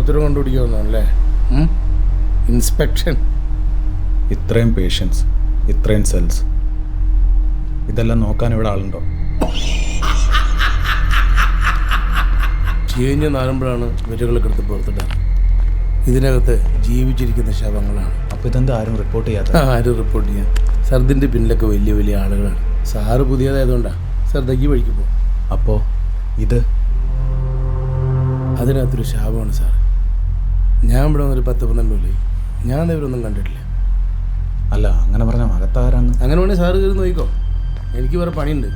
ഉത്തരം കണ്ടുപിടിക്കാവുന്നല്ലേ? ഇൻസ്പെക്ഷൻ. ഇത്രയും പേഷ്യൻസ്, ഇത്രയും സെൽസ്, ഇതെല്ലാം നോക്കാൻ ഇവിടെ ആളുണ്ടോ? ചീഞ്ഞ് നാളുമ്പോഴാണ് വിരകളൊക്കെ എടുത്ത് പുറത്തിട്ടാണ്. ഇതിനകത്ത് ജീവിച്ചിരിക്കുന്ന ശവങ്ങളാണ്. അപ്പോൾ ഇതെന്താ ആരും റിപ്പോർട്ട് ചെയ്യാത്ത? ആരും റിപ്പോർട്ട് ചെയ്യാൻ? സർദിൻ്റെ പിന്നിലൊക്കെ വലിയ വലിയ ആളുകളാണ്. സാറ് പുതിയതായതുകൊണ്ടാണ്. സാർ ദയ്യ് വഴിക്ക് പോകും. അപ്പോൾ ഇത് അതിനകത്തൊരു ശാപമാണ് സാർ. ഞാൻ ഇവിടെ വന്നൊരു 10-12 കൊല്ലം. ഞാൻ ഇവരൊന്നും കണ്ടിട്ടില്ല. അല്ല, അങ്ങനെ പറഞ്ഞാൽ അകത്താരാന്ന്? അങ്ങനെ വേണമെങ്കിൽ സാറ് കയറി നോക്കിക്കോ. എനിക്ക് വേറെ പണിയുണ്ട്.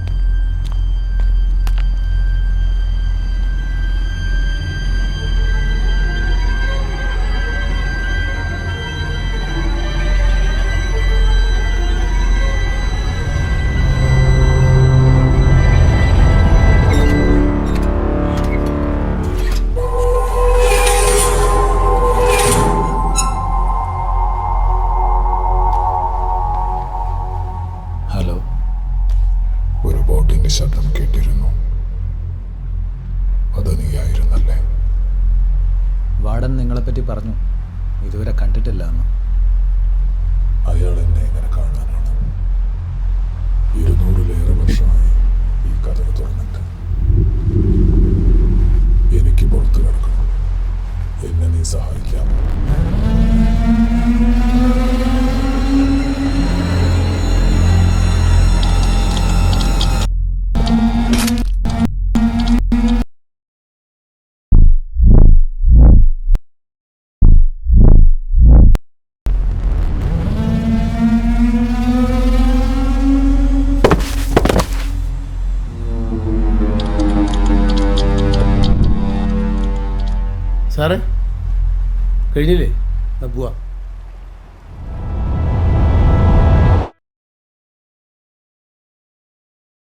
ഹലോ, ഒരു ബോട്ടിന്റെ ശബ്ദം കേട്ടിരുന്നു. അത് നീയായിരുന്നല്ലേ? വാർഡൻ നിങ്ങളെപ്പറ്റി പറഞ്ഞു, ഇതുവരെ കണ്ടിട്ടില്ല എന്ന്. അയാൾ എന്നെ എങ്ങനെ കാണാനാണ്? 200-ലേറെ വർഷമായി ഈ കഥ തുറന്നിട്ട്. എനിക്ക് പുറത്തു കിടക്കണം. എന്നെ നീ സഹായിക്കാമോ? സാറേ കഴിഞ്ഞില്ലേ? പോവാ.